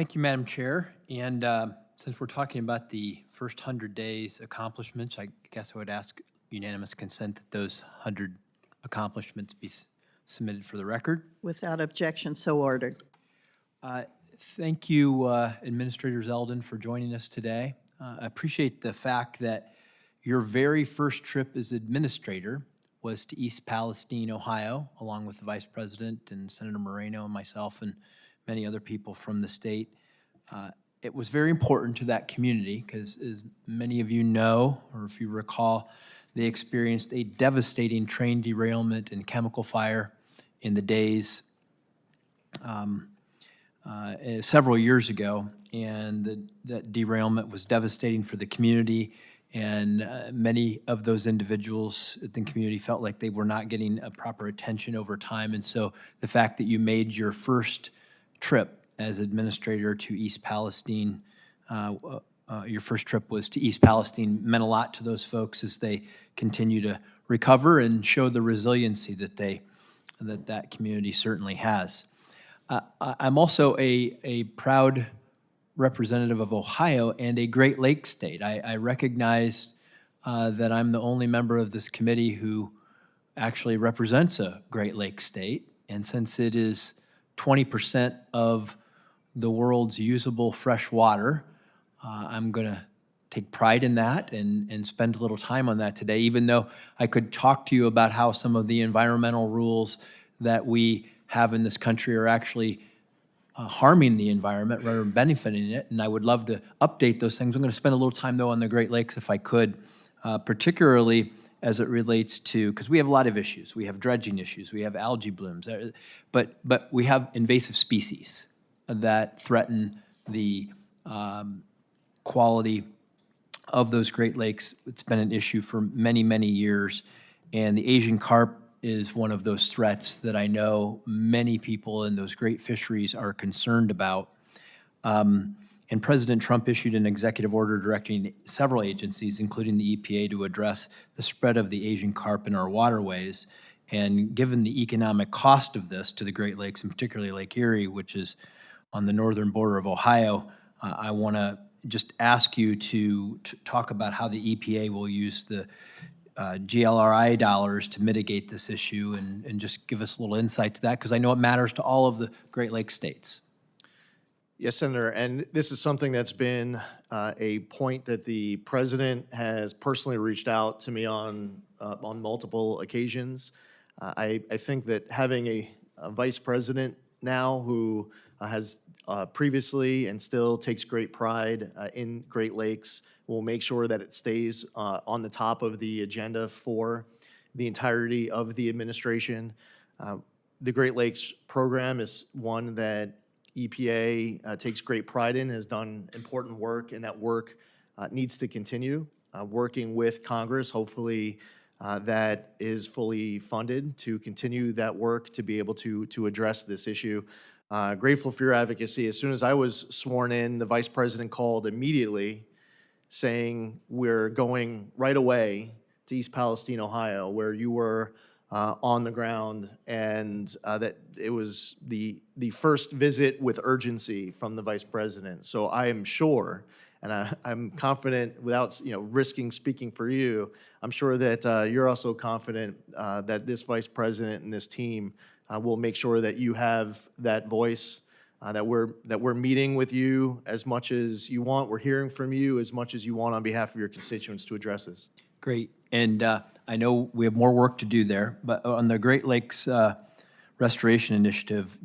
Thank you, Madam Chair. And since we're talking about the first 100 days accomplishments, I guess I would ask unanimous consent that those 100 accomplishments be submitted for the record. Without objection, so ordered. Thank you, Administrator Zeldin, for joining us today. I appreciate the fact that your very first trip as administrator was to East Palestine, Ohio, along with the Vice President and Senator Moreno and myself and many other people from the state. It was very important to that community because, as many of you know, or if you recall, they experienced a devastating train derailment and chemical fire in the days several years ago, and that derailment was devastating for the community, and many of those individuals in the community felt like they were not getting proper attention over time. And so the fact that you made your first trip as administrator to East Palestine, your first trip was to East Palestine, meant a lot to those folks as they continue to recover and show the resiliency that community certainly has. I'm also a proud representative of Ohio and a Great Lakes state. I recognize that I'm the only member of this committee who actually represents a Great Lakes state. And since it is 20% of the world's usable fresh water, I'm going to take pride in that and spend a little time on that today, even though I could talk to you about how some of the environmental rules that we have in this country are actually harming the environment rather than benefiting it, and I would love to update those things. I'm going to spend a little time, though, on the Great Lakes if I could, particularly as it relates to, because we have a lot of issues. We have dredging issues, we have algae blooms, but we have invasive species that threaten the quality of those Great Lakes. It's been an issue for many, many years, and the Asian carp is one of those threats that I know many people in those great fisheries are concerned about. And President Trump issued an executive order directing several agencies, including the EPA, to address the spread of the Asian carp in our waterways. And given the economic cost of this to the Great Lakes, and particularly Lake Erie, which is on the northern border of Ohio, I want to just ask you to talk about how the EPA will use the GLRI dollars to mitigate this issue, and just give us a little insight to that, because I know it matters to all of the Great Lakes states. Yes, Senator, and this is something that's been a point that the president has personally reached out to me on multiple occasions. I think that having a vice president now who has previously and still takes great pride in Great Lakes will make sure that it stays on the top of the agenda for the entirety of the administration. The Great Lakes program is one that EPA takes great pride in, has done important work, and that work needs to continue. Working with Congress, hopefully that is fully funded to continue that work to be able to address this issue. Grateful for your advocacy. As soon as I was sworn in, the vice president called immediately saying we're going right away to East Palestine, Ohio, where you were on the ground, and that it was the first visit with urgency from the vice president. So I am sure, and I'm confident, without risking speaking for you, I'm sure that you're also confident that this vice president and this team will make sure that you have that voice, that we're meeting with you as much as you want. We're hearing from you as much as you want on behalf of your constituents to address this. Great. And I know we have more work to do there, but on the Great Lakes Restoration Initiative,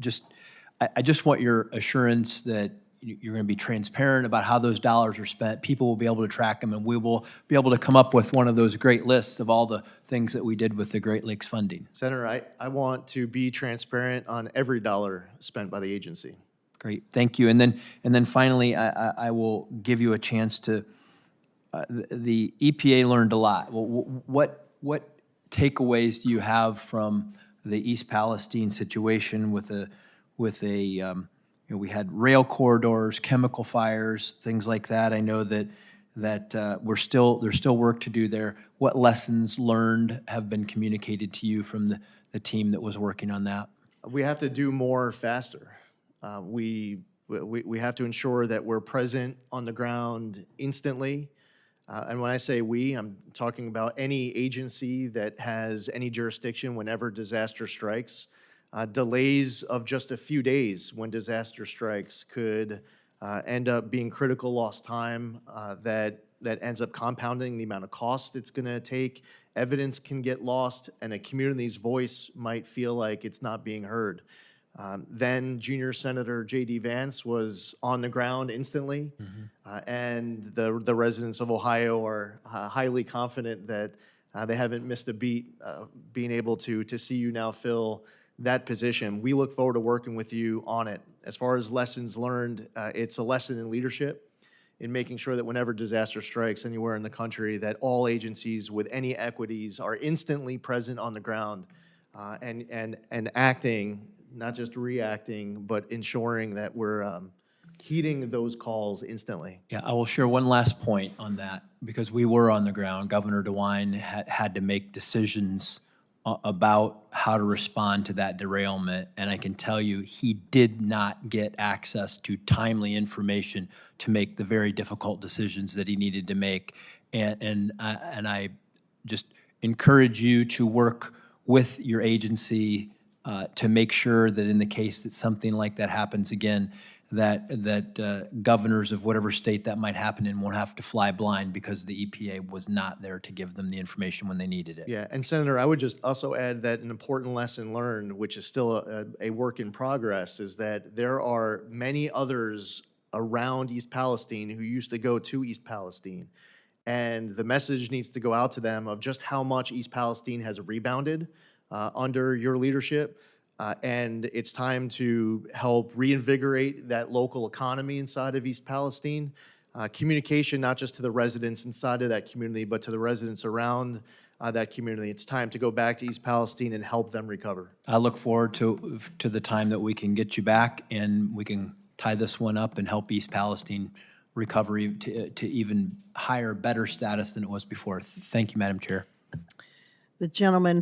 I just want your assurance that you're going to be transparent about how those dollars are spent. People will be able to track them, and we will be able to come up with one of those great lists of all the things that we did with the Great Lakes funding. Senator, I want to be transparent on every dollar spent by the agency. Great, thank you. And then finally, I will give you a chance to. The EPA learned a lot. What takeaways do you have from the East Palestine situation with we had rail corridors, chemical fires, things like that? I know that there's still work to do there. What lessons learned have been communicated to you from the team that was working on that? We have to do more faster. We We have to ensure that we're present on the ground instantly. And when I say we, I'm talking about any agency that has any jurisdiction whenever disaster strikes. Delays of just a few days when disaster strikes could end up being critical lost time that ends up compounding the amount of cost it's going to take. Evidence can get lost, and a community's voice might feel like it's not being heard. Then Junior Senator J.D. Vance was on the ground instantly, and the residents of Ohio are highly confident that they haven't missed a beat being able to see you now fill that position. We look forward to working with you on it. As far as lessons learned, it's a lesson in leadership, in making sure that whenever disaster strikes anywhere in the country, that all agencies with any equities are instantly present on the ground and acting, not just reacting, but ensuring that we're heeding those calls instantly. Yeah, I will share one last point on that, because we were on the ground. Governor DeWine had to make decisions about how to respond to that derailment, and I can tell you, he did not get access to timely information to make the very difficult decisions that he needed to make. And I just encourage you to work with your agency to make sure that in the case that something like that happens again, that governors of whatever state that might happen in won't have to fly blind because the EPA was not there to give them the information when they needed it. Yeah, and Senator, I would just also add that an important lesson learned, which is still a work in progress, is that there are many others around East Palestine who used to go to East Palestine. And the message needs to go out to them of just how much East Palestine has rebounded under your leadership. And it's time to help reinvigorate that local economy inside of East Palestine. Communication, not just to the residents inside of that community, but to the residents around that community. It's time to go back to East Palestine and help them recover. I look forward to the time that we can get you back and we can tie this one up and help East Palestine recover to even higher, better status than it was before. Thank you, Madam Chair. The gentleman